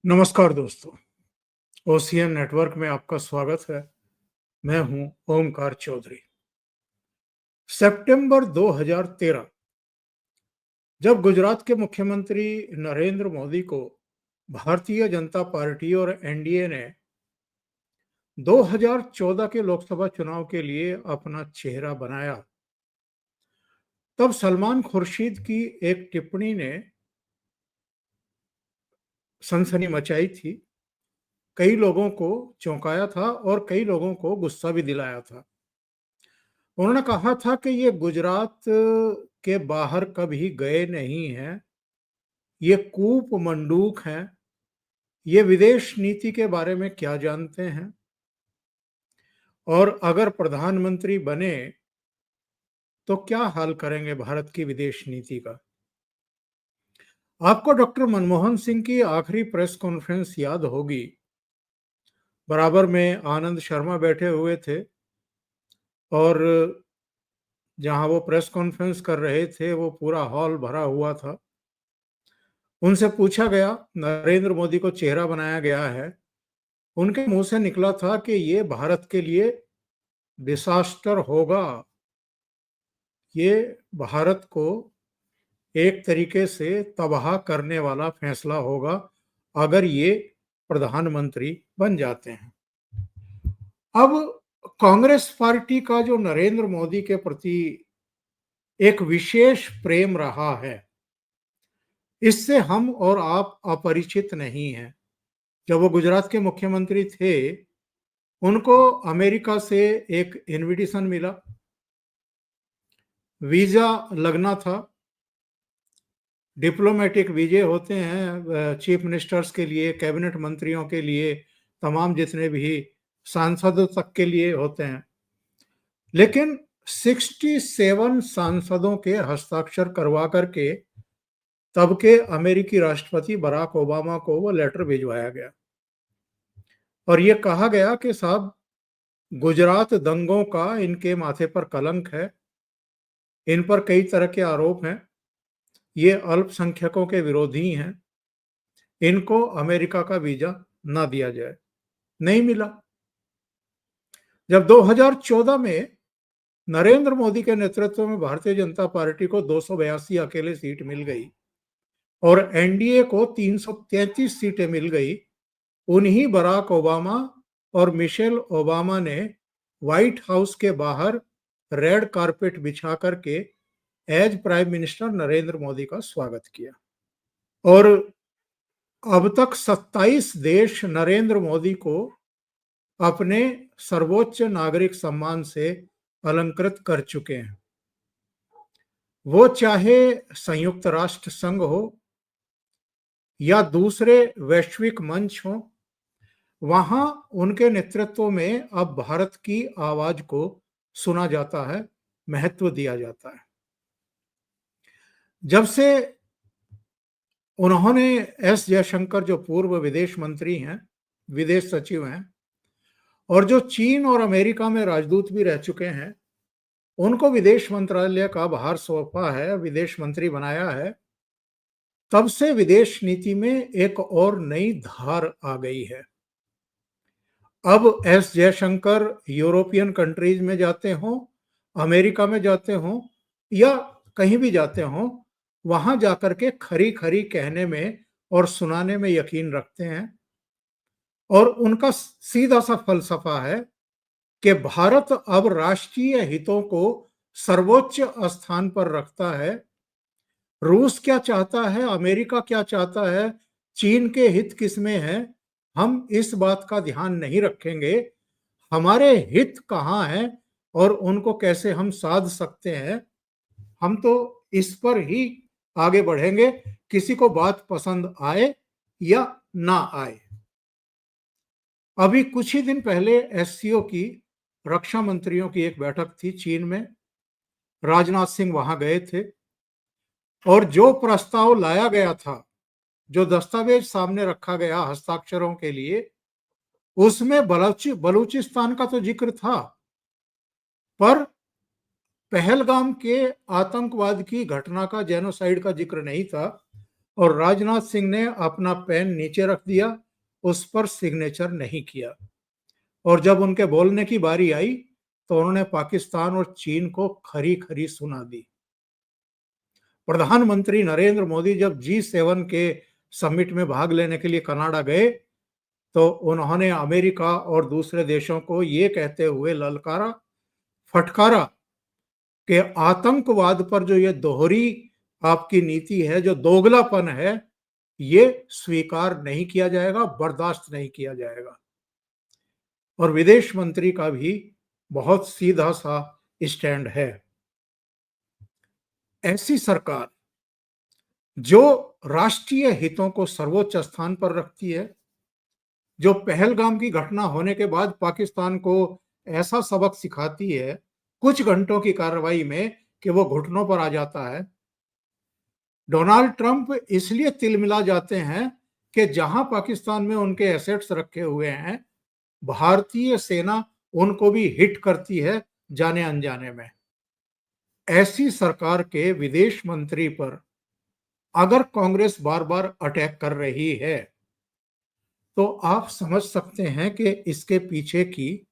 नमस्कार दोस्तों, ocean network में आपका स्वागत है। मैं हूं ओमकार चौधरी। सितंबर 2013 जब गुजरात के मुख्यमंत्री नरेंद्र मोदी को भारतीय जनता पार्टी और एनडीए ने 2014 के लोकसभा चुनाव के लिए अपना चेहरा बनाया, तब सलमान खुर्शीद की एक टिप्पणी ने सनसनी मचाई थी। कई लोगों को चौंकाया था और कई लोगों को गुस्सा भी दिलाया था। उन्होंने कहा था कि ये गुजरात के बाहर कभी गए नहीं हैं, ये कूप मंडूक हैं, ये विदेश नीति के बारे में क्या जानते हैं, और अगर प्रधानमंत्री बने तो क्या हाल करेंगे भारत की विदेश नीति का। आपको डॉक्टर मनमोहन सिंह की आखिरी प्रेस कॉन्फ्रेंस याद होगी। बराबर में आनंद शर्मा बैठे हुए थे और जहां वो प्रेस कॉन्फ्रेंस कर रहे थे वो पूरा हॉल भरा हुआ था। उनसे पूछा गया, नरेंद्र मोदी को चेहरा बनाया गया है। उनके मुंह से निकला था कि ये भारत के लिए डिसास्टर होगा, ये भारत को एक तरीके से तबाह करने वाला फैसला होगा अगर ये प्रधानमंत्री बन जाते हैं। अब कांग्रेस पार्टी का जो नरेंद्र मोदी के प्रति एक विशेष प्रेम रहा है, इससे हम और आप अपरिचित नहीं हैं। जब वो गुजरात के मुख्यमंत्री थे, उनको अमेरिका से एक इनविटेशन मिला, वीजा लगना था। डिप्लोमेटिक वीजे होते हैं चीफ मिनिस्टर्स के लिए, कैबिनेट मंत्रियों के लिए, तमाम जितने भी सांसदों तक के लिए होते हैं। लेकिन 67 सांसदों के हस्ताक्षर करवा करके तब के अमेरिकी राष्ट्रपति बराक ओबामा को वो लेटर भिजवाया गया और ये कहा गया कि साहब, गुजरात दंगों का इनके माथे पर कलंक है, इन पर कई तरह के आरोप हैं, ये अल्पसंख्यकों के विरोधी हैं, इनको अमेरिका का वीजा ना दिया जाए। नहीं मिला। जब 2014 में नरेंद्र मोदी के नेतृत्व में भारतीय जनता पार्टी को 282 अकेले सीट मिल गई और एनडीए को 333 सीटें मिल गई, उन्हीं बराक ओबामा और मिशेल ओबामा ने व्हाइट हाउस के बाहर रेड कारपेट बिछा करके as prime minister Narendra Modi का स्वागत किया। और अब तक 27 देश नरेंद्र मोदी को अपने सर्वोच्च नागरिक सम्मान से अलंकृत कर चुके हैं। वो चाहे संयुक्त राष्ट्र संघ हो या दूसरे वैश्विक मंच हो, वहां उनके नेतृत्व में अब भारत की आवाज को सुना जाता है, महत्व दिया जाता है। जब से उन्होंने एस जयशंकर, जो पूर्व विदेश मंत्री हैं, विदेश सचिव हैं, और जो चीन और अमेरिका में राजदूत भी रह चुके हैं, उनको विदेश मंत्रालय का भार सौंपा है, विदेश मंत्री बनाया है, तब से विदेश नीति में एक और नई धार आ गई है। अब एस जयशंकर यूरोपियन कंट्रीज में जाते हों, अमेरिका में जाते हों या कहीं भी जाते हों, वहां जाकर के खरी खरी कहने में और सुनाने में यकीन रखते हैं। और उनका सीधा सा फलसफा है कि भारत अब राष्ट्रीय हितों को सर्वोच्च स्थान पर रखता है। रूस क्या चाहता है, अमेरिका क्या चाहता है, चीन के हित किसमें है, हम इस बात का ध्यान नहीं रखेंगे। हमारे हित कहाँ हैं और उनको कैसे हम साध सकते हैं, हम तो इस पर ही आगे बढ़ेंगे, किसी को बात पसंद आए या ना आए। अभी कुछ ही दिन पहले एससीओ की, रक्षा मंत्रियों की एक बैठक थी चीन में। राजनाथ सिंह वहां गए थे और जो प्रस्ताव लाया गया था, जो दस्तावेज सामने रखा गया हस्ताक्षरों के लिए, उसमें बलूचिस्तान का तो जिक्र था, पर पहलगाम के आतंकवाद की घटना का, जेनोसाइड का जिक्र नहीं था। और राजनाथ सिंह ने अपना पेन नीचे रख दिया, उस पर सिग्नेचर नहीं किया। और जब उनके बोलने की बारी आई तो उन्होंने पाकिस्तान और चीन को खरी-खरी सुना दी। प्रधानमंत्री नरेंद्र मोदी जब G7 के समिट में भाग लेने के लिए कनाडा गए तो उन्होंने अमेरिका और दूसरे देशों को ये कहते हुए ललकारा, फटकारा कि आतंकवाद पर जो ये दोहरी आपकी नीति है, जो दोगलापन है, ये स्वीकार नहीं किया जाएगा, बर्दाश्त नहीं किया जाएगा। और विदेश मंत्री का भी बहुत सीधा सा स्टैंड है। ऐसी सरकार जो राष्ट्रीय हितों को सर्वोच्च स्थान पर रखती है, जो पहलगाम की घटना होने के बाद पाकिस्तान को ऐसा सबक सिखाती है कुछ घंटों की कार्रवाई में कि वो घुटनों पर आ जाता है। डोनाल्ड ट्रंप इसलिए तिलमिला जाते हैं कि जहां पाकिस्तान में उनके एसेट्स रखे हुए हैं, भारतीय सेना उनको भी हिट करती है जाने अनजाने में। ऐसी सरकार के विदेश मंत्री पर अगर कांग्रेस बार बार अटैक कर रही है तो आप समझ सकते हैं कि इसके पीछे की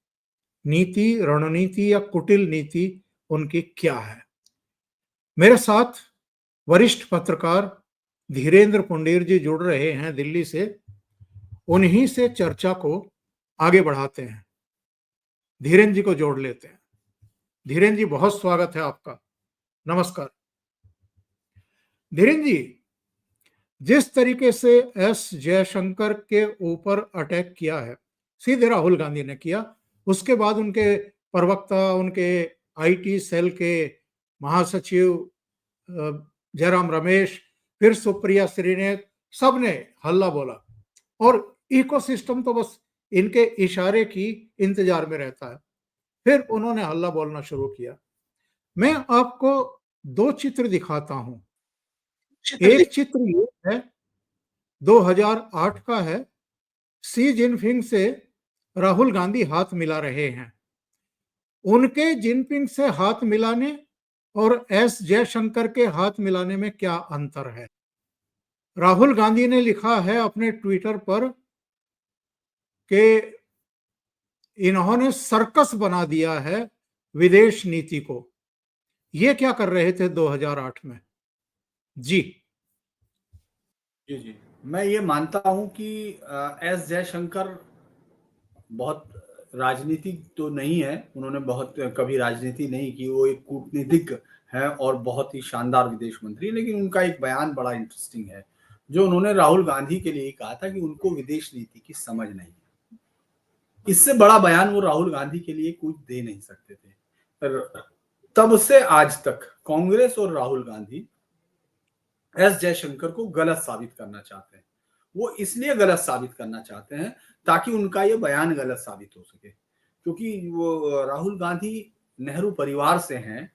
नीति, रणनीति या कुटिल नीति उनकी क्या है। मेरे साथ वरिष्ठ पत्रकार धीरेन्द्र पुंडीर जी जुड़ रहे हैं दिल्ली से। उन्हीं से चर्चा को आगे बढ़ाते हैं। धीरेन्द्र जी को जोड़ लेते हैं। धीरेन्द्र जी, बहुत स्वागत है आपका। नमस्कार। धीरेन्द्र जी, जिस तरीके से एस जयशंकर के ऊपर अटैक किया है, सीधे राहुल गांधी ने किया, उसके बाद उनके प्रवक्ता, उनके आईटी सेल के महासचिव जयराम रमेश, फिर सुप्रिया श्रीनेत, सबने हल्ला बोला और इकोसिस्टम तो बस इनके इशारे की इंतजार में रहता है। फिर उन्होंने हल्ला बोलना शुरू किया। मैं आपको दो चित्र दिखाता हूं। एक चित्र ये है 2008 का है। शी जिनपिंग से राहुल गांधी हाथ मिला रहे हैं। उनके जिनपिंग से हाथ मिलाने और एस जयशंकर के हाथ मिलाने में क्या अंतर है? राहुल गांधी ने लिखा है अपने ट्विटर पर कि इन्होंने सर्कस बना दिया है विदेश नीति को। ये क्या कर रहे थे 2008 में? जी जी, मैं ये मानता हूं कि एस जयशंकर बहुत राजनीतिक तो नहीं है, उन्होंने बहुत कभी राजनीति नहीं की, वो एक कूटनीतिज्ञ है और बहुत ही शानदार विदेश मंत्री। लेकिन उनका एक बयान बड़ा इंटरेस्टिंग है, जो उन्होंने राहुल गांधी के लिए कहा था कि उनको विदेश नीति की समझ नहीं है। इससे बड़ा बयान वो राहुल गांधी के लिए कुछ दे नहीं सकते थे। तब से आज तक कांग्रेस और राहुल गांधी एस जयशंकर को गलत साबित करना चाहते हैं। वो इसलिए गलत साबित करना चाहते हैं ताकि उनका ये बयान गलत साबित हो सके, क्योंकि वो राहुल गांधी नेहरू परिवार से हैं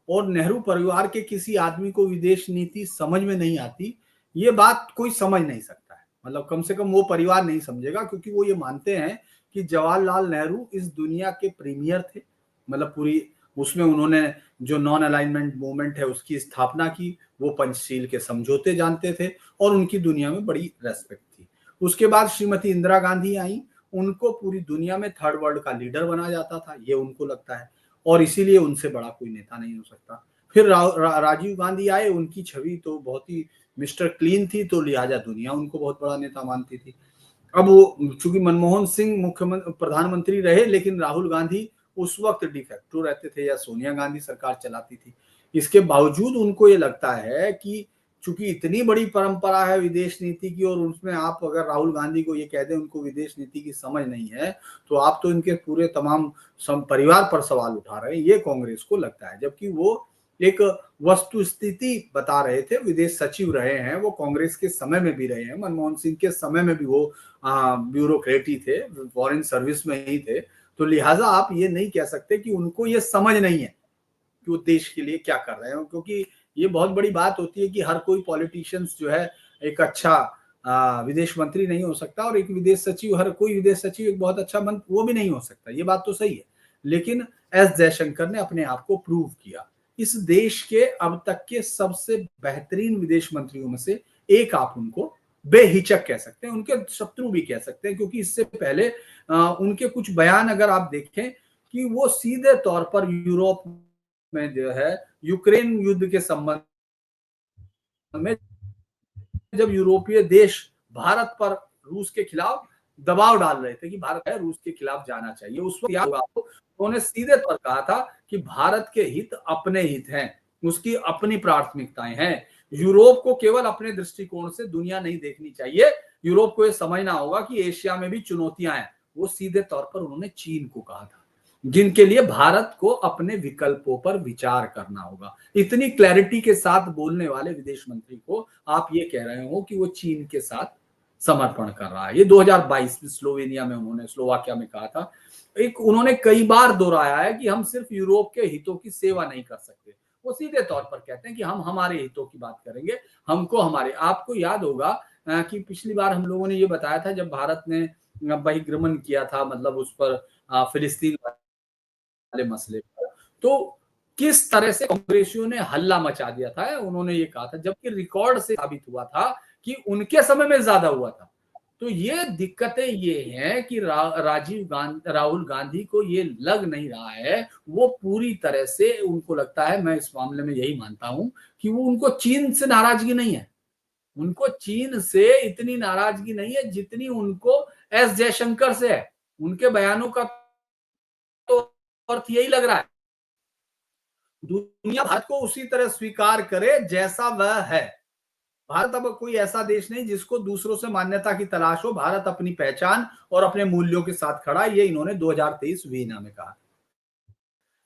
और नेहरू परिवार के किसी आदमी को विदेश नीति समझ में नहीं आती, ये बात कोई समझ नहीं सकता है। मतलब कम से कम वो परिवार नहीं समझेगा, क्योंकि वो ये मानते हैं कि जवाहरलाल नेहरू इस दुनिया के प्रीमियर थे। मतलब पूरी उसमें उन्होंने जो नॉन अलाइनमेंट मूवमेंट है उसकी स्थापना की, वो पंचशील के समझौते जानते थे और उनकी दुनिया में बड़ी रेस्पेक्ट थी। उसके बाद श्रीमती इंदिरा गांधी आई, उनको पूरी दुनिया में थर्ड वर्ल्ड का लीडर बना जाता था, ये उनको लगता है, और इसीलिए उनसे बड़ा कोई नेता नहीं हो सकता। फिर राजीव गांधी आए, उनकी छवि तो बहुत ही मिस्टर क्लीन थी, तो लिहाजा दुनिया उनको बहुत बड़ा नेता मानती थी। अब वो चूंकि मनमोहन सिंह मुख्यमंत्री प्रधानमंत्री रहे, लेकिन राहुल गांधी उस वक्त डिफेक्टो रहते थे या सोनिया गांधी सरकार चलाती थी। इसके बावजूद उनको ये लगता है कि चूंकि इतनी बड़ी परंपरा है विदेश नीति की, और उसमें आप अगर राहुल गांधी को ये कह दें उनको विदेश नीति की समझ नहीं है, तो आप तो इनके पूरे तमाम परिवार पर सवाल उठा रहे हैं, ये कांग्रेस को लगता है। जबकि वो एक वस्तु स्थिति बता रहे थे, विदेश सचिव रहे हैं, वो कांग्रेस के समय में भी रहे हैं, मनमोहन सिंह के समय में भी वो ब्यूरोक्रेट ही थे, फॉरेन सर्विस में ही थे। तो लिहाजा आप ये नहीं कह सकते कि उनको ये समझ नहीं है कि वो देश के लिए क्या कर रहे हैं, क्योंकि ये बहुत बड़ी बात होती है कि हर कोई पॉलिटिशियंस जो है एक अच्छा विदेश मंत्री नहीं हो सकता, और एक विदेश सचिव, हर कोई विदेश सचिव एक बहुत अच्छा मंत्री वो भी नहीं हो सकता। ये बात तो सही है, लेकिन एस जयशंकर ने अपने आप को प्रूव किया। इस देश के अब तक के सबसे बेहतरीन विदेश मंत्रियों में से एक आप उनको बेहिचक कह सकते हैं, उनके शत्रु भी कह सकते हैं, क्योंकि इससे पहले उनके कुछ बयान अगर आप देखें कि वो सीधे तौर पर यूरोप में जो है यूक्रेन युद्ध के संबंध में, जब यूरोपीय देश भारत पर रूस के खिलाफ दबाव डाल रहे थे कि भारत है रूस के खिलाफ जाना चाहिए, उस वक्त याद होगा आपको, उन्होंने सीधे तौर कहा था कि भारत के हित अपने हित हैं, उसकी अपनी प्राथमिकताएं हैं, यूरोप को केवल अपने दृष्टिकोण से दुनिया नहीं देखनी चाहिए, यूरोप को यह समझना होगा कि एशिया में भी चुनौतियां हैं। वो सीधे तौर पर उन्होंने चीन को कहा था, जिनके लिए भारत को अपने विकल्पों पर विचार करना होगा। इतनी क्लैरिटी के साथ बोलने वाले विदेश मंत्री को आप ये कह रहे हो कि वो चीन के साथ समर्पण कर रहा है। ये 2022 में स्लोवेनिया में उन्होंने, स्लोवाकिया में कहा था। एक उन्होंने कई बार दोहराया है कि हम सिर्फ यूरोप के हितों की सेवा नहीं कर सकते, वो सीधे तौर पर कहते हैं कि हम हमारे हितों की बात करेंगे, हमको हमारे। आपको याद होगा कि पिछली बार हम लोगों ने ये बताया था जब भारत ने बहिर्गमन किया था, मतलब उस पर फिलिस्तीन वाले मसले पर, तो किस तरह से कांग्रेसियों ने हल्ला मचा दिया था। उन्होंने ये कहा था, जबकि रिकॉर्ड से साबित हुआ था कि उनके समय में ज्यादा हुआ था। तो ये दिक्कतें ये हैं कि राहुल गांधी को ये लग नहीं रहा है, वो पूरी तरह से, उनको लगता है, मैं इस मामले में यही मानता हूं कि वो, उनको चीन से नाराजगी नहीं है, उनको चीन से इतनी नाराजगी नहीं है जितनी उनको एस जयशंकर से है। उनके बयानों का तो अर्थ यही लग रहा है, दुनिया भारत को उसी तरह स्वीकार करे जैसा वह है। भारत अब कोई ऐसा देश नहीं जिसको दूसरों से मान्यता की तलाश हो, भारत अपनी पहचान और अपने मूल्यों के साथ खड़ा है, ये इन्होंने 2023 वियना में कहा।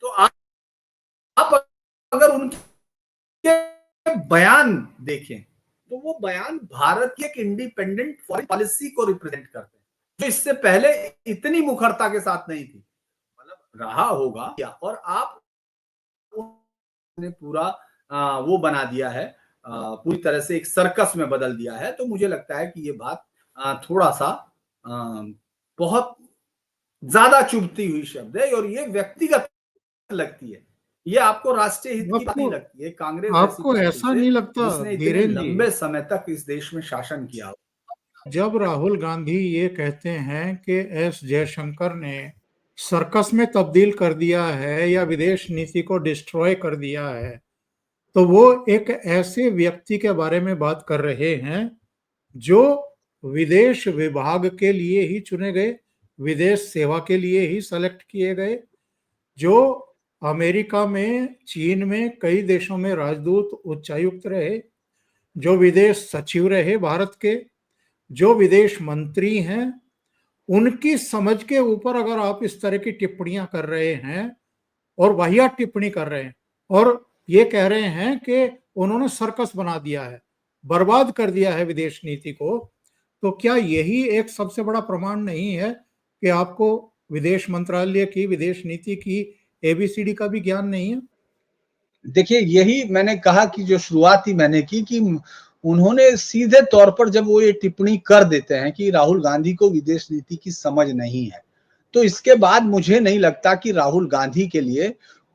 तो आप अगर उनके बयान देखें तो वो बयान भारत की एक इंडिपेंडेंट फॉरेन पॉलिसी को रिप्रेजेंट करते हैं, जो इससे पहले इतनी मुखरता के साथ नहीं थी। मतलब रहा होगा, और आप ने पूरा वो बना दिया है, पूरी तरह से एक सर्कस में बदल दिया है। तो मुझे लगता है कि ये बात थोड़ा सा बहुत ज्यादा चुभती हुई शब्द है, और ये व्यक्तिगत लगती है, ये आपको राष्ट्रीय हित की बात नहीं लगती है। कांग्रेस आपको ऐसा नहीं लगता जिसने इतने धीरेन्द्र जी, लंबे समय तक इस देश में शासन किया, जब राहुल गांधी ये कहते हैं कि एस जयशंकर ने सर्कस में तब्दील कर दिया है या विदेश नीति को डिस्ट्रॉय कर दिया है, तो वो एक ऐसे व्यक्ति के बारे में बात कर रहे हैं जो विदेश विभाग के लिए ही चुने गए, विदेश सेवा के लिए ही सेलेक्ट किए गए, जो अमेरिका में, चीन में, कई देशों में राजदूत, उच्चायुक्त रहे, जो विदेश सचिव रहे भारत के, जो विदेश मंत्री हैं, उनकी समझ के ऊपर अगर आप इस तरह की टिप्पणियां कर रहे हैं और वाहियात टिप्पणी कर रहे हैं और ये कह रहे हैं कि उन्होंने सर्कस बना दिया है, बर्बाद कर दिया है विदेश नीति को, तो क्या यही एक सबसे बड़ा प्रमाण नहीं है कि आपको विदेश मंत्रालय की, विदेश नीति की एबीसीडी का भी ज्ञान नहीं है? देखिए, यही मैंने कहा कि जो शुरुआत ही मैंने की कि उन्होंने सीधे तौर पर जब वो ये टिप्पणी कर देते हैं कि राहुल गांधी को विदेश नीति की समझ नहीं है, तो इसके बाद मुझे नहीं लगता कि राहुल गांधी के लिए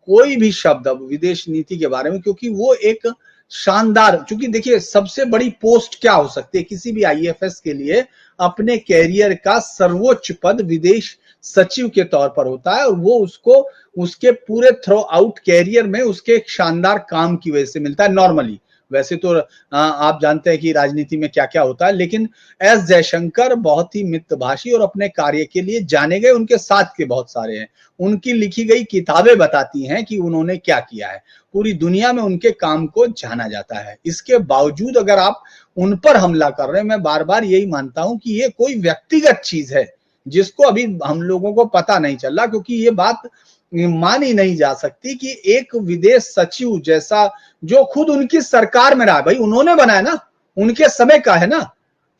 कोई भी शब्द अब विदेश नीति के बारे में, क्योंकि वो एक शानदार, क्योंकि देखिए सबसे बड़ी पोस्ट क्या हो सकती है किसी भी आईएफएस के लिए, अपने कैरियर का सर्वोच्च पद विदेश सचिव के तौर पर होता है, और वो उसको उसके पूरे थ्रू आउट कैरियर में उसके एक शानदार काम की वजह से मिलता है नॉर्मली। वैसे तो आप जानते हैं कि राजनीति में क्या क्या होता है, लेकिन एस जयशंकर बहुत ही मितभाषी और अपने कार्य के लिए जाने गए, उनके साथ के बहुत सारे हैं, उनकी लिखी गई किताबें बताती हैं कि उन्होंने क्या किया है, पूरी दुनिया में उनके काम को जाना जाता है। इसके बावजूद अगर आप उन पर हमला कर रहे हैं, मैं बार बार यही मानता हूं कि ये कोई व्यक्तिगत चीज है जिसको अभी हम लोगों को पता नहीं चल रहा, क्योंकि ये बात मानी नहीं जा सकती कि एक विदेश सचिव जैसा, जो खुद उनकी सरकार में रहा, भाई उन्होंने बनाया ना, उनके समय का है ना,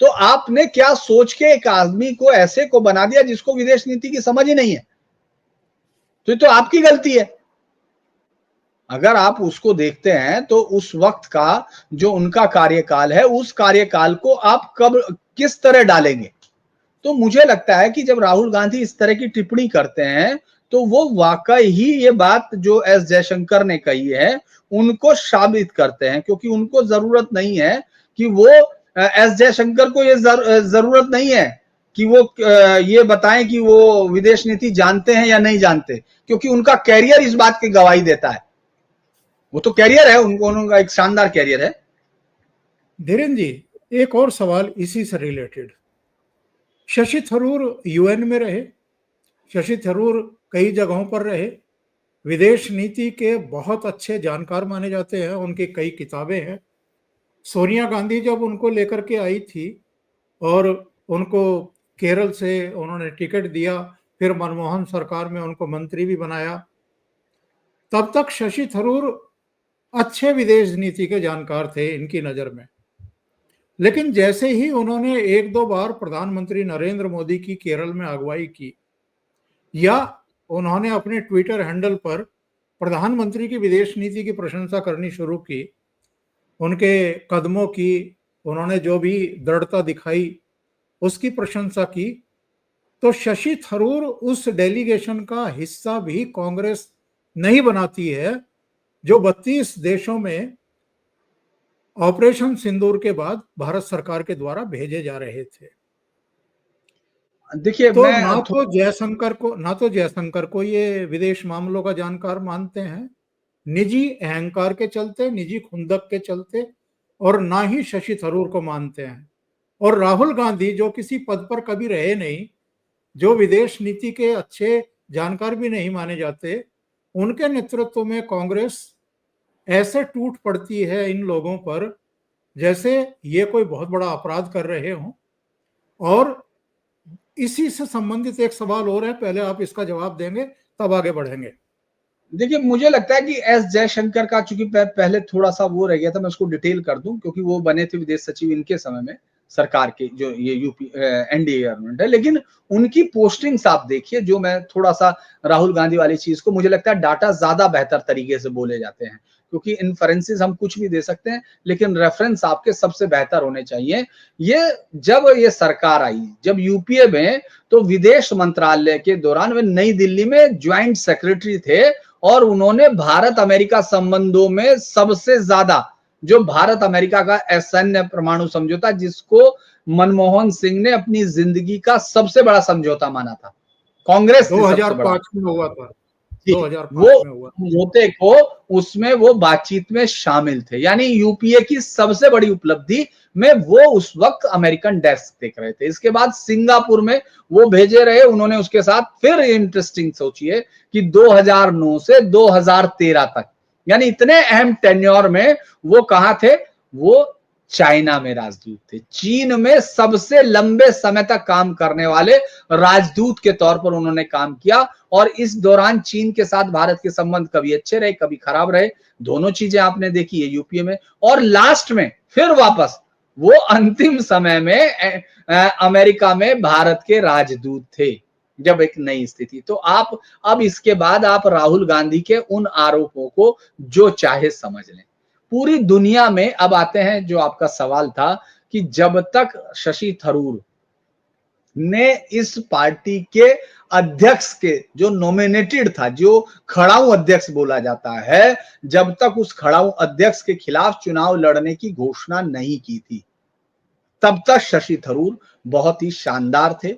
तो आपने क्या सोच के एक आदमी को ऐसे को बना दिया जिसको विदेश नीति की समझ ही नहीं है, तो ये तो आपकी गलती है। अगर आप उसको देखते हैं तो उस वक्त का जो उनका कार्यकाल है, उस कार्यकाल को आप कब किस तरह डालेंगे? तो मुझे लगता है कि जब राहुल गांधी इस तरह की टिप्पणी करते हैं तो वो वाकई ही ये बात जो एस जयशंकर ने कही है उनको साबित करते हैं, क्योंकि उनको जरूरत नहीं है कि वो एस जयशंकर को ये जरूरत नहीं है कि वो ये बताएं कि वो विदेश नीति जानते हैं या नहीं जानते, क्योंकि उनका कैरियर इस बात की गवाही देता है। वो तो कैरियर है, उनका एक शानदार कैरियर है। धीरेन्द्र जी, एक और सवाल इसी से रिलेटेड। शशि थरूर यूएन में रहे, शशि थरूर कई जगहों पर रहे, विदेश नीति के बहुत अच्छे जानकार माने जाते हैं, उनकी कई किताबें हैं। सोनिया गांधी जब उनको लेकर के आई थी और उनको केरल से उन्होंने टिकट दिया, फिर मनमोहन सरकार में उनको मंत्री भी बनाया, तब तक शशि थरूर अच्छे विदेश नीति के जानकार थे इनकी नज़र में। लेकिन जैसे ही उन्होंने एक दो बार प्रधानमंत्री नरेंद्र मोदी की केरल में अगुवाई की, या उन्होंने अपने ट्विटर हैंडल पर प्रधानमंत्री की विदेश नीति की प्रशंसा करनी शुरू की, उनके कदमों की उन्होंने जो भी दृढ़ता दिखाई उसकी प्रशंसा की, तो शशि थरूर उस डेलीगेशन का हिस्सा भी कांग्रेस नहीं बनाती है जो 32 देशों में ऑपरेशन सिंदूर के बाद भारत सरकार के द्वारा भेजे जा रहे थे। देखिए, तो ना तो जयशंकर को ये विदेश मामलों का जानकार मानते हैं, निजी अहंकार के चलते, निजी खुंदक के चलते, और ना ही शशि थरूर को मानते हैं। और राहुल गांधी जो किसी पद पर कभी रहे नहीं, जो विदेश नीति के अच्छे जानकार भी नहीं माने जाते, उनके नेतृत्व में कांग्रेस ऐसे टूट पड़ती है इन लोगों पर जैसे ये कोई बहुत बड़ा अपराध कर रहे हों। और इसी से संबंधित एक सवाल और है, पहले आप इसका जवाब देंगे तब आगे बढ़ेंगे। देखिए, मुझे लगता है कि एस जयशंकर का, चूंकि पहले थोड़ा सा वो रह गया था, मैं उसको डिटेल कर दूं, क्योंकि वो बने थे विदेश सचिव इनके समय में, सरकार के जो ये यूपी एनडीए गवर्नमेंट है। लेकिन उनकी पोस्टिंग्स आप देखिए, जो मैं थोड़ा सा राहुल गांधी वाली चीज को, मुझे लगता है डाटा ज्यादा बेहतर तरीके से बोले जाते हैं, क्योंकि इन्फरेंसेस हम कुछ भी दे सकते हैं, लेकिन रेफरेंस आपके सबसे बेहतर होने चाहिए। ये जब ये सरकार आई, जब यूपीए में, तो विदेश मंत्रालय के दौरान वे नई दिल्ली में ज्वाइंट सेक्रेटरी थे, और उन्होंने भारत अमेरिका संबंधों में सबसे ज्यादा, जो भारत अमेरिका का सैन्य परमाणु समझौता, जिसको मनमोहन सिंह ने अपनी जिंदगी का सबसे बड़ा समझौता माना था, कांग्रेस 2005 में हुआ था, 2005 में हुआ समझौते को, उसमें वो बातचीत में शामिल थे। यानी यूपीए की सबसे बड़ी उपलब्धि में वो उस वक्त अमेरिकन डेस्क देख रहे थे। इसके बाद सिंगापुर में वो भेजे रहे उन्होंने, उसके साथ फिर इंटरेस्टिंग सोचिए कि 2009 से 2013 तक, यानी इतने अहम टेन्योर में वो कहां थे, वो चाइना में राजदूत थे। चीन में सबसे लंबे समय तक काम करने वाले राजदूत के तौर पर उन्होंने काम किया, और इस दौरान चीन के साथ भारत के संबंध कभी अच्छे रहे, कभी खराब रहे, दोनों चीजें आपने देखी है यूपीए में। और लास्ट में फिर वापस वो अंतिम समय में अमेरिका में भारत के राजदूत थे, जब एक नई स्थिति। तो आप अब इसके बाद आप राहुल गांधी के उन आरोपों को जो चाहे समझ लें, पूरी दुनिया में अब आते हैं, जो आपका सवाल था कि जब तक शशि थरूर ने इस पार्टी के अध्यक्ष के, जो नॉमिनेटेड था, जो खड़ाऊ अध्यक्ष बोला जाता है, जब तक उस खड़ाऊ अध्यक्ष के खिलाफ चुनाव लड़ने की घोषणा नहीं की थी, तब तक शशि थरूर बहुत ही शानदार थे,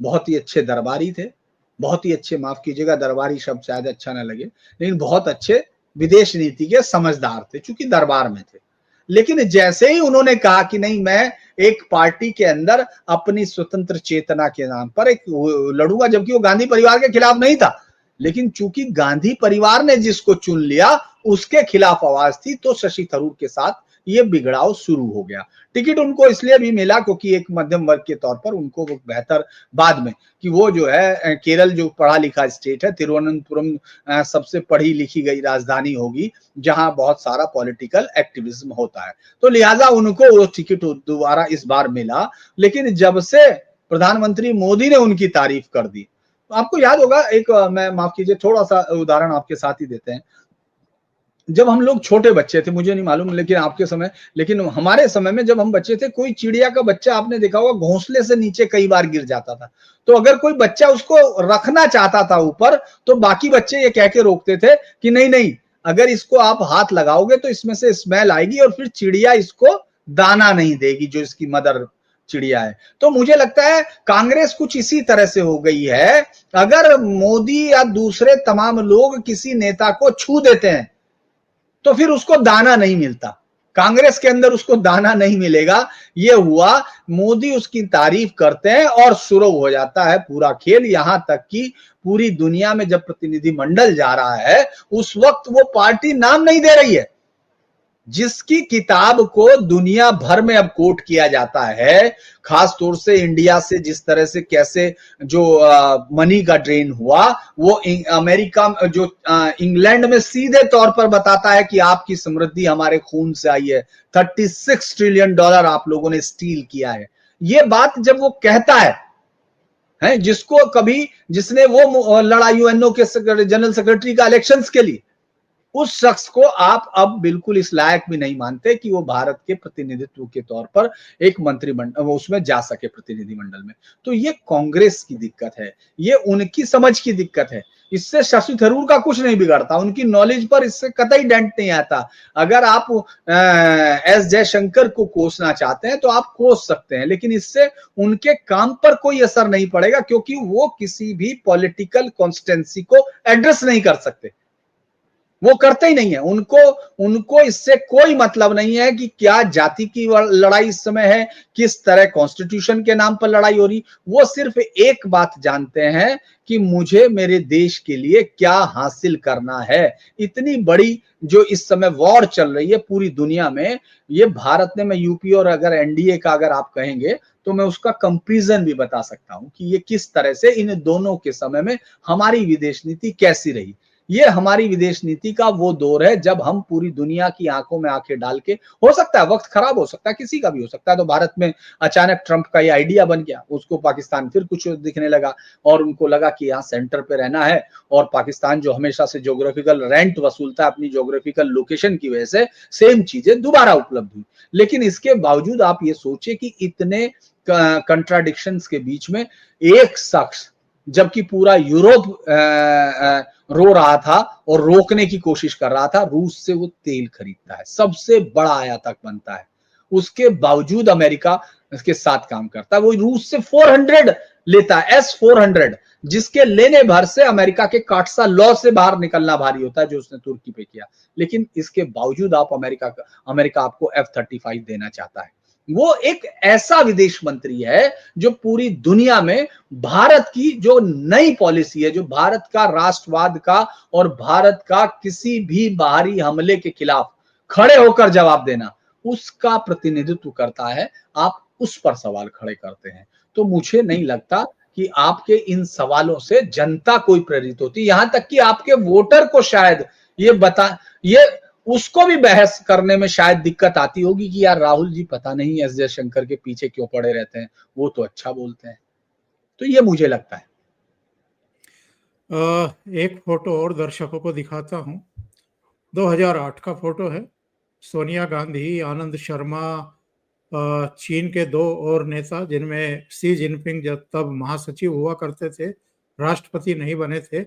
बहुत ही अच्छे दरबारी थे, बहुत ही अच्छे, माफ कीजिएगा दरबारी शब्द शायद अच्छा ना लगे, लेकिन बहुत अच्छे विदेश नीति के समझदार थे, चूंकि दरबार में थे। लेकिन जैसे ही उन्होंने कहा कि नहीं, मैं एक पार्टी के अंदर अपनी स्वतंत्र चेतना के नाम पर एक लड़ूंगा, जबकि वो गांधी परिवार के खिलाफ नहीं था, लेकिन चूंकि गांधी परिवार ने जिसको चुन लिया उसके खिलाफ आवाज थी, तो शशि थरूर के साथ ये बिगड़ाव शुरू हो गया। टिकट उनको इसलिए भी मिला क्योंकि एक मध्यम वर्ग के तौर पर उनको वो बेहतर, बाद में कि वो जो है केरल जो पढ़ा लिखा स्टेट है, तिरुवनंतपुरम सबसे पढ़ी लिखी गई राजधानी होगी जहां बहुत सारा पॉलिटिकल एक्टिविज्म होता है, तो लिहाजा उनको वो टिकट दोबारा इस बार मिला। लेकिन जब से प्रधानमंत्री मोदी ने उनकी तारीफ कर दी, तो आपको याद होगा, एक मैं माफ कीजिए थोड़ा सा उदाहरण आपके साथ ही देते हैं। जब हम लोग छोटे बच्चे थे, मुझे नहीं मालूम लेकिन आपके समय, लेकिन हमारे समय में जब हम बच्चे थे, कोई चिड़िया का बच्चा आपने देखा होगा घोंसले से नीचे कई बार गिर जाता था, तो अगर कोई बच्चा उसको रखना चाहता था ऊपर, तो बाकी बच्चे ये कह के रोकते थे कि नहीं नहीं, अगर इसको आप हाथ लगाओगे तो इसमें से स्मेल आएगी और फिर चिड़िया इसको दाना नहीं देगी, जो इसकी मदर चिड़िया है। तो मुझे लगता है कांग्रेस कुछ इसी तरह से हो गई है। अगर मोदी या दूसरे तमाम लोग किसी नेता को छू देते हैं तो फिर उसको दाना नहीं मिलता, कांग्रेस के अंदर उसको दाना नहीं मिलेगा। ये हुआ, मोदी उसकी तारीफ करते हैं और शुरू हो जाता है पूरा खेल। यहां तक कि पूरी दुनिया में जब प्रतिनिधिमंडल जा रहा है उस वक्त वो पार्टी नाम नहीं दे रही है जिसकी किताब को दुनिया भर में अब कोट किया जाता है, खास तौर से इंडिया से जिस तरह से कैसे जो मनी का ड्रेन हुआ, वो अमेरिका जो इंग्लैंड में सीधे तौर पर बताता है कि आपकी समृद्धि हमारे खून से आई है, 36 ट्रिलियन डॉलर आप लोगों ने स्टील किया है। ये बात जब वो कहता है जिसको कभी जिसने वो लड़ा यूएनओ के जनरल सेक्रेटरी का इलेक्शंस के लिए, उस शख्स को आप अब बिल्कुल इस लायक भी नहीं मानते कि वो भारत के प्रतिनिधित्व के तौर पर एक मंत्रिमंडल उसमें जा सके, प्रतिनिधिमंडल में। तो ये कांग्रेस की दिक्कत है, ये उनकी समझ की दिक्कत है। इससे शशि थरूर का कुछ नहीं बिगड़ता, उनकी नॉलेज पर इससे कतई डेंट नहीं आता। अगर आप एस जयशंकर को कोसना चाहते हैं तो आप कोस सकते हैं, लेकिन इससे उनके काम पर कोई असर नहीं पड़ेगा, क्योंकि वो किसी भी पॉलिटिकल कॉन्स्टिट्यूंसी को एड्रेस नहीं कर सकते, वो करते ही नहीं है। उनको इससे कोई मतलब नहीं है कि क्या जाति की लड़ाई इस समय है, किस तरह कॉन्स्टिट्यूशन के नाम पर लड़ाई हो रही। वो सिर्फ एक बात जानते हैं कि मुझे मेरे देश के लिए क्या हासिल करना है। इतनी बड़ी जो इस समय वॉर चल रही है पूरी दुनिया में, ये भारत ने, मैं यूपी और अगर एनडीए का अगर आप कहेंगे तो मैं उसका कंपैरिजन भी बता सकता हूं कि ये किस तरह से इन दोनों के समय में हमारी विदेश नीति कैसी रही। ये हमारी विदेश नीति का वो दौर है जब हम पूरी दुनिया की आंखों में आंखें डाल के, हो सकता है वक्त खराब हो सकता है, किसी का भी हो सकता है, तो भारत में अचानक ट्रंप का ये आइडिया बन गया, उसको पाकिस्तान फिर कुछ दिखने लगा और उनको लगा कि यहाँ सेंटर पे रहना है। और पाकिस्तान जो हमेशा से ज्योग्राफिकल रेंट वसूलता है अपनी ज्योग्राफिकल लोकेशन की वजह से, सेम चीजें दोबारा उपलब्ध हुई। लेकिन इसके बावजूद आप ये सोचिए कि इतने कंट्राडिक्शंस के बीच में एक शख्स, जबकि पूरा यूरोप रो रहा था और रोकने की कोशिश कर रहा था, रूस से वो तेल खरीदता है, सबसे बड़ा आयातक बनता है, उसके बावजूद अमेरिका के साथ काम करता है। वो रूस से 400 लेता है, S-400, जिसके लेने भर से अमेरिका के काटसा लॉ से बाहर निकलना भारी होता है, जो उसने तुर्की पे किया। लेकिन इसके बावजूद आप अमेरिका आपको F-35 देना चाहता है। वो एक ऐसा विदेश मंत्री है जो पूरी दुनिया में भारत की जो नई पॉलिसी है, जो भारत का राष्ट्रवाद का और भारत का किसी भी बाहरी हमले के खिलाफ खड़े होकर जवाब देना, उसका प्रतिनिधित्व करता है। आप उस पर सवाल खड़े करते हैं, तो मुझे नहीं लगता कि आपके इन सवालों से जनता कोई प्रेरित होती। यहां तक कि आपके वोटर को शायद ये उसको भी बहस करने में शायद दिक्कत आती होगी कि यार राहुल जी पता नहीं एस जयशंकर के पीछे क्यों पड़े रहते हैं, वो तो अच्छा बोलते हैं। तो ये मुझे लगता है। एक फोटो और दर्शकों को दिखाता हूं, 2008 का फोटो है। सोनिया गांधी, आनंद शर्मा, चीन के दो और नेता, जिनमें शी जिनपिंग जब तब महासचिव हुआ करते थे, राष्ट्रपति नहीं बने थे,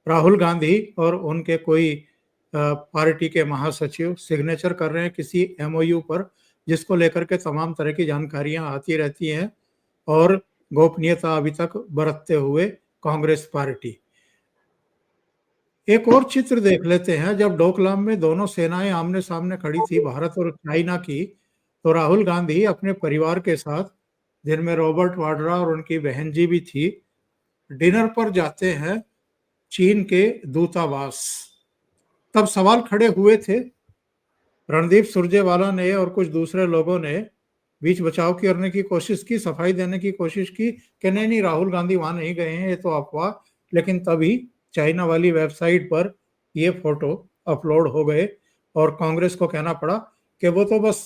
राहुल गांधी और उनके कोई पार्टी के महासचिव सिग्नेचर कर रहे हैं किसी MOU पर, जिसको लेकर के तमाम तरह की जानकारियां आती रहती हैं और गोपनीयता अभी तक बरतते हुए कांग्रेस पार्टी। एक और चित्र देख लेते हैं। जब डोकलाम में दोनों सेनाएं आमने सामने खड़ी थी, भारत और चाइना की, तो राहुल गांधी अपने परिवार के साथ, जिनमें रॉबर्ट वाड्रा और उनकी बहन जी भी थी, डिनर पर जाते हैं चीन के दूतावास। तब सवाल खड़े हुए थे, रणदीप सुरजेवाला ने और कुछ दूसरे लोगों ने बीच बचाव करने की कोशिश की, सफाई देने की कोशिश की कि नहीं राहुल गांधी वहां नहीं गए हैं, ये तो अफवाह। लेकिन तभी चाइना वाली वेबसाइट पर ये फोटो अपलोड हो गए और कांग्रेस को कहना पड़ा कि वो तो बस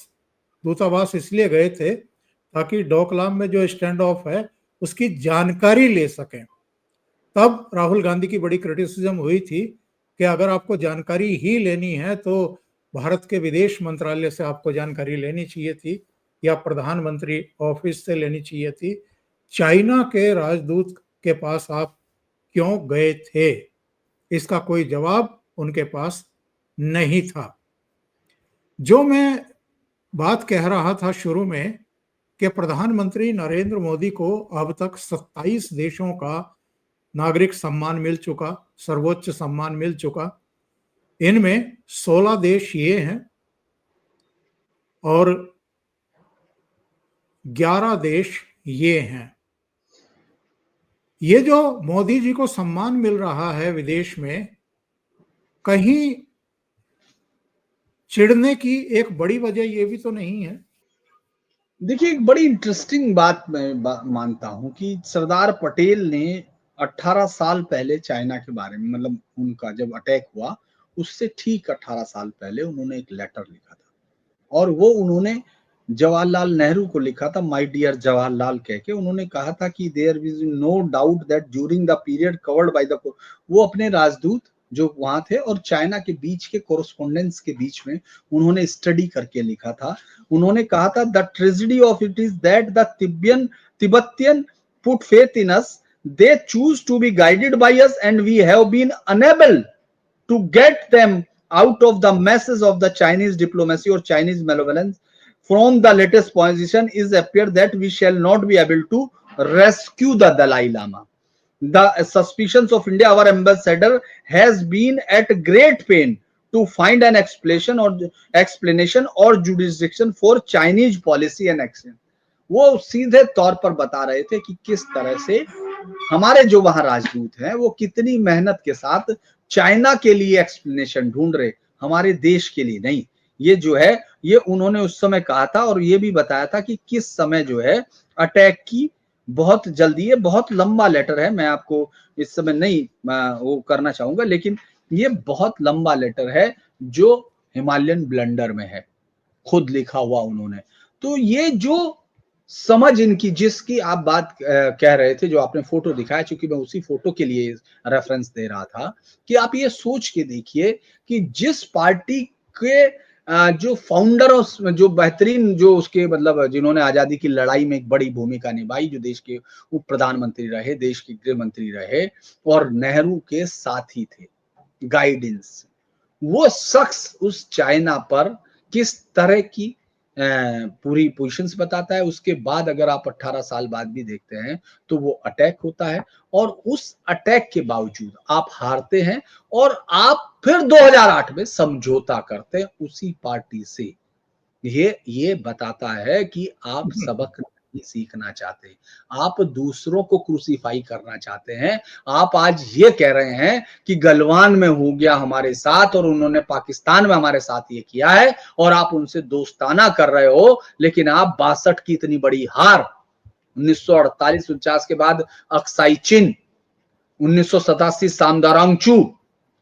दूतावास इसलिए गए थे ताकि डोकलाम में जो स्टैंड ऑफ है उसकी जानकारी ले सकें। तब राहुल गांधी की बड़ी क्रिटिसिज्म हुई थी कि अगर आपको जानकारी ही लेनी है तो भारत के विदेश मंत्रालय से आपको जानकारी लेनी चाहिए थी या प्रधानमंत्री ऑफिस से लेनी चाहिए थी। चाइना के राजदूत के पास आप क्यों गए थे? इसका कोई जवाब उनके पास नहीं था। जो मैं बात कह रहा था शुरू में कि प्रधानमंत्री नरेंद्र मोदी को अब तक 27 देशों का नागरिक सम्मान मिल चुका, सर्वोच्च सम्मान मिल चुका। इनमें 16 देश ये हैं और 11 देश ये हैं। ये जो मोदी जी को सम्मान मिल रहा है विदेश में, कहीं चिढ़ने की एक बड़ी वजह ये भी तो नहीं है? देखिए, एक बड़ी इंटरेस्टिंग बात मैं मानता हूं कि सरदार पटेल ने 18 साल पहले चाइना के बारे में, मतलब उनका जब अटैक हुआ उससे ठीक 18 साल पहले उन्होंने एक लेटर लिखा था और वो उन्होंने जवाहरलाल नेहरू को लिखा था, माय डियर जवाहरलाल कह के। उन्होंने कहा था कि there is no doubt that during the period covered by the, वो अपने राजदूत जो वहां थे और चाइना के बीच के कोरस्पोंडेंस के बीच में उन्होंने स्टडी करके लिखा था। उन्होंने कहा था the tragedy of it is that the Tibetan put faith in us, they choose to be guided by us and we have been unable to get them out of the messes of the Chinese diplomacy or Chinese malevolence. From the latest position is appear that we shall not be able to rescue the Dalai Lama. The suspicions of India, our ambassador has been at great pain to find an explanation or jurisdiction for Chinese policy and action. वो सीधे तौर पर बता रहे थे कि किस तरह से हमारे जो वहां राजदूत हैं वो कितनी मेहनत के साथ चाइना के लिए एक्सप्लेनेशन ढूंढ रहे, हमारे देश के लिए नहीं। ये जो है ये उन्होंने उस समय कहा था और ये भी बताया था कि किस समय जो है अटैक की बहुत जल्दी, ये बहुत लंबा लेटर है, मैं आपको इस समय नहीं वो करना चाहूंगा, लेकिन ये बहुत लंबा लेटर है जो हिमालयन ब्लंडर में है, खुद लिखा हुआ उन्होंने। तो ये जो समझ इनकी, जिसकी आप बात कह रहे थे, जो आपने फोटो दिखाया, चूंकि मैं उसी फोटो के लिए रेफरेंस दे रहा था कि आप ये सोच के देखिए कि जिस पार्टी के जो फाउंडर और जो बेहतरीन, जो उसके मतलब जिन्होंने आजादी की लड़ाई में एक बड़ी भूमिका निभाई, जो देश के उप प्रधानमंत्री रहे, देश के गृह मंत्री रहे और नेहरू के साथी थे गाइडेंस, वो शख्स उस चाइना पर किस तरह की पूरी पोजीशंस बताता है। उसके बाद अगर आप 18 साल बाद भी देखते हैं तो वो अटैक होता है और उस अटैक के बावजूद आप हारते हैं और आप फिर 2008 में समझौता करते हैं उसी पार्टी से। ये बताता है कि आप सबक नहीं सीखना चाहते, आप दूसरों को क्रूसीफाई करना चाहते हैं। आप आज ये कह रहे हैं कि गलवान में हो गया हमारे साथ और उन्होंने पाकिस्तान में हमारे साथ ये किया है और आप उनसे दोस्ताना कर रहे हो, लेकिन आप 62 की इतनी बड़ी हार, 1948-49 के बाद अक्साई चिन, 1987 सामदारांगचू,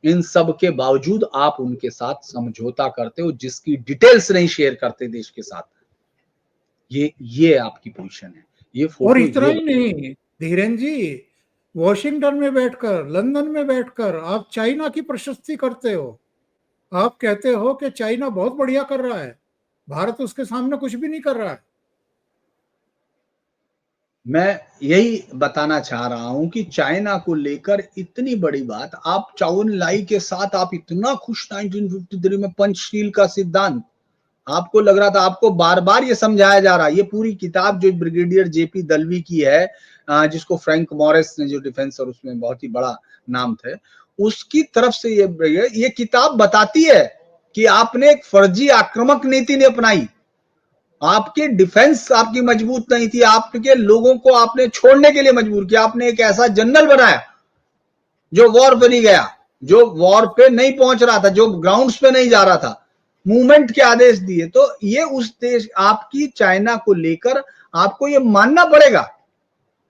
इन सब के बावजूद आप उनके साथ समझौता करते हो, जिसकी डिटेल्स नहीं शेयर करते देश के साथ। ये आपकी पोजीशन है। ये फोटो, और इतना ही नहीं धीरेन जी, वॉशिंगटन में बैठकर, लंदन में बैठकर आप चाइना की प्रशस्ति करते हो। आप कहते हो कि चाइना बहुत बढ़िया कर रहा है, भारत उसके सामने कुछ भी नहीं कर रहा है। मैं यही बताना चाह रहा हूं कि चाइना को लेकर इतनी बड़ी बात, आप चाउन लाई के साथ आप इतना खुश 1953 में पंचशील का सिद्धांत, आपको लग रहा था, आपको बार बार ये समझाया जा रहा है। ये पूरी किताब जो ब्रिगेडियर जेपी दलवी की है, जिसको फ्रैंक मॉरिस ने, जो डिफेंस और उसमें बहुत ही बड़ा नाम थे, उसकी तरफ से ये किताब बताती है कि आपने एक फर्जी आक्रामक नीति ने अपनाई, आपकी डिफेंस आपकी मजबूत नहीं थी, आपके लोगों को आपने छोड़ने के लिए मजबूर किया। आपने एक ऐसा जनरल बनाया जो वॉर पे नहीं गया, जो वॉर पे नहीं पहुंच रहा था, जो ग्राउंड्स पे नहीं जा रहा था, मूवमेंट के आदेश दिए। तो ये उस देश, आपकी चाइना को लेकर आपको ये मानना पड़ेगा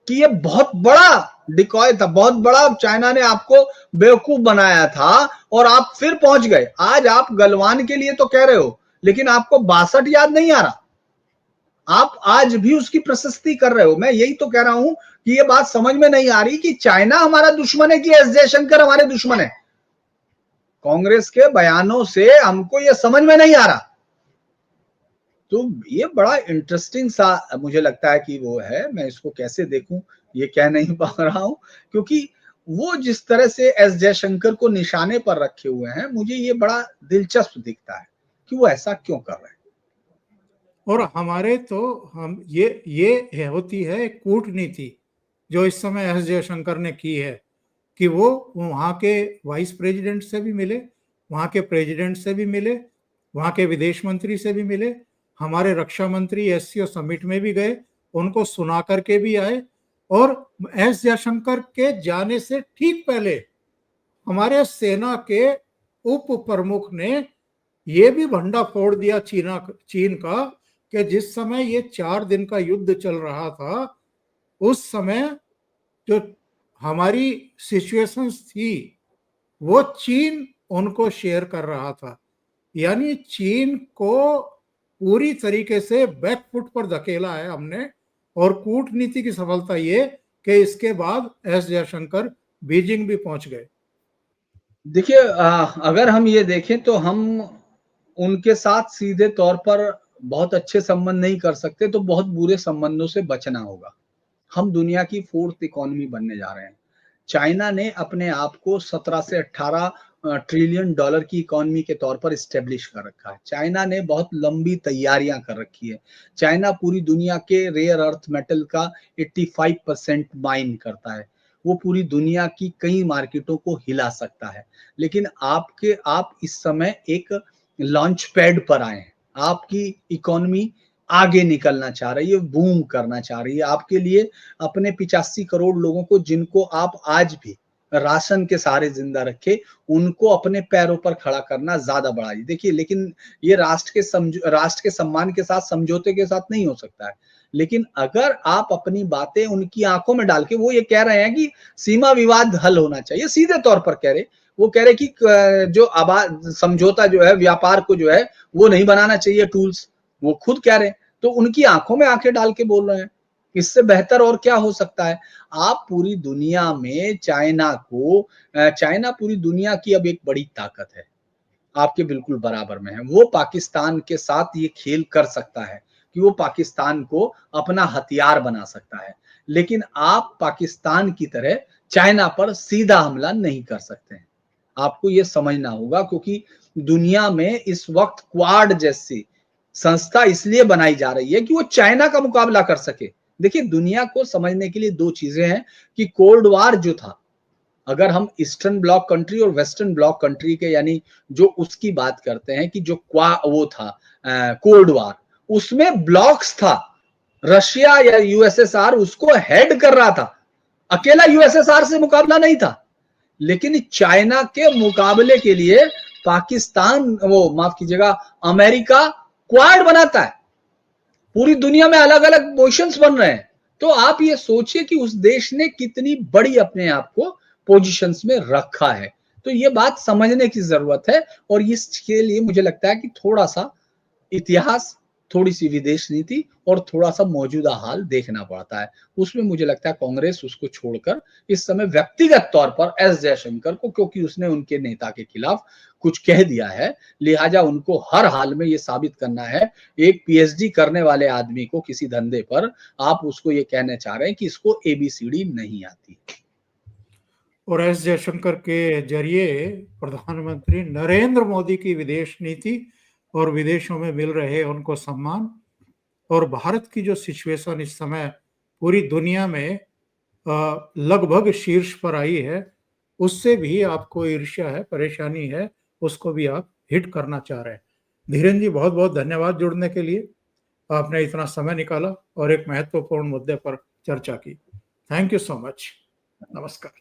कि ये बहुत बड़ा डिकॉय था, बहुत बड़ा चाइना ने आपको बेवकूफ बनाया था और आप फिर पहुंच गए। आज आप गलवान के लिए तो कह रहे हो, लेकिन आपको 62 याद नहीं आ रहा, आप आज भी उसकी प्रशस्ति कर रहे हो। मैं यही तो कह रहा हूं कि ये बात समझ में नहीं आ रही कि चाइना हमारा दुश्मन है कि एस जयशंकर हमारे दुश्मन है। कांग्रेस के बयानों से हमको ये समझ में नहीं आ रहा। तो ये बड़ा इंटरेस्टिंग सा मुझे लगता है कि वो है, मैं इसको कैसे देखूं ये कह नहीं पा रहा हूं, क्योंकि वो जिस तरह से एस जयशंकर को निशाने पर रखे हुए हैं, मुझे ये बड़ा दिलचस्प दिखता है कि वो ऐसा क्यों कर रहे हैं। और हमारे तो हम ये होती है कूटनीति जो इस समय एस जयशंकर ने की है कि वो वहाँ के वाइस प्रेसिडेंट से भी मिले, वहाँ के प्रेसिडेंट से भी मिले, वहाँ के विदेश मंत्री से भी मिले, हमारे रक्षा मंत्री एससीओ समिट में भी गए, उनको सुना करके भी आए। और एस जयशंकर के जाने से ठीक पहले हमारे सेना के उप प्रमुख ने ये भी भंडा फोड़ दिया चीन का कि जिस समय ये 4 दिन का युद्ध चल रहा था, उस समय जो हमारी सिचुएशंस थी वो चीन उनको शेयर कर रहा था। यानी चीन को पूरी तरीके से बैकफुट पर धकेला है हमने। और कूटनीति की सफलता ये कि इसके बाद एस जयशंकर बीजिंग भी पहुंच गए। देखिए, अगर हम ये देखें तो हम उनके साथ सीधे तौर पर बहुत अच्छे संबंध नहीं कर सकते, तो बहुत बुरे संबंधों से बचना होगा। हम दुनिया की 4th इकोनॉमी बनने जा रहे हैं। चाइना ने अपने आप को 17 से 18 ट्रिलियन डॉलर की इकोनॉमी के तौर पर इस्टेब्लिश कर रखा है। चाइना ने बहुत लंबी तैयारियां कर रखी है। चाइना पूरी दुनिया के रेयर अर्थ मेटल का 85% माइन करता है। वो पूरी दुनिया की कई मार्केटों को हिला सकता है। लेकिन आप इस समय एक लॉन्च पैड पर आए हैं। आपकी इकोनॉमी आगे निकलना चाह रही है, बूम करना चाह रही है। आपके लिए अपने 85 करोड़ लोगों को, जिनको आप आज भी राशन के सहारे जिंदा रखे, उनको अपने पैरों पर खड़ा करना ज्यादा बड़ा। देखिए, लेकिन ये राष्ट्र के सम्मान के साथ, समझौते के साथ नहीं हो सकता है। लेकिन अगर आप अपनी बातें उनकी आंखों में डाल के, वो ये कह रहे हैं कि सीमा विवाद हल होना चाहिए, सीधे तौर पर कह रहे, वो कह रहे कि जो समझौता जो है, व्यापार को जो है वो नहीं बनाना चाहिए टूल्स, वो खुद कह रहे हैं। तो उनकी आंखों में आंखें डाल के बोल रहे हैं। इससे बेहतर और क्या हो सकता है? आप पूरी दुनिया में चाइना पूरी दुनिया की अब एक बड़ी ताकत है, आपके बिल्कुल बराबर में है। वो पाकिस्तान के साथ ये खेल कर सकता है कि वो पाकिस्तान को अपना हथियार बना सकता है। लेकिन आप पाकिस्तान की तरह चाइना पर सीधा हमला नहीं कर सकते हैं। आपको ये समझना होगा, क्योंकि दुनिया में इस वक्त क्वाड जैसी संस्था इसलिए बनाई जा रही है कि वो चाइना का मुकाबला कर सके। देखिए, दुनिया को समझने के लिए 2 चीजें हैं कि कोल्ड वार जो था, अगर हम ईस्टर्न ब्लॉक कंट्री और वेस्टर्न ब्लॉक कंट्री के, यानी जो उसकी बात करते हैं कि जो वो था कोल्ड वार, उसमें ब्लॉक्स था। रशिया या यूएसएसआर उसको हेड कर रहा था, अकेला यूएसएसआर से मुकाबला नहीं था। लेकिन चाइना के मुकाबले के लिए पाकिस्तान, माफ कीजिएगा, अमेरिका क्वाड बनाता है। पूरी दुनिया में अलग अलग पोजिशंस बन रहे हैं। तो आप ये सोचिए कि उस देश ने कितनी बड़ी अपने आप को पोजीशंस में रखा है। तो ये बात समझने की जरूरत है। और इसके लिए मुझे लगता है कि थोड़ा सा इतिहास, थोड़ी सी विदेश नीति और थोड़ा सा मौजूदा हाल देखना पड़ता है। उसमें मुझे लगता है कांग्रेस उसको छोड़कर इस समय व्यक्तिगत तौर पर एस जयशंकर को, क्योंकि उसने उनके नेता के खिलाफ कुछ कह दिया है, लिहाजा उनको हर हाल में ये साबित करना है। एक पीएचडी करने वाले आदमी को किसी धंधे पर आप उसको ये कहने चाह रहे हैं कि इसको एबीसीडी नहीं आती। और एस जयशंकर के जरिए प्रधानमंत्री नरेंद्र मोदी की विदेश नीति और विदेशों में मिल रहे उनको सम्मान, और भारत की जो सिचुएशन इस समय पूरी दुनिया में लगभग शीर्ष पर आई है, उससे भी आपको ईर्ष्या है, परेशानी है, उसको भी आप हिट करना चाह रहे हैं। धीरेन जी, बहुत बहुत धन्यवाद जुड़ने के लिए। आपने इतना समय निकाला और एक महत्वपूर्ण मुद्दे पर चर्चा की। Thank you so much. नमस्कार।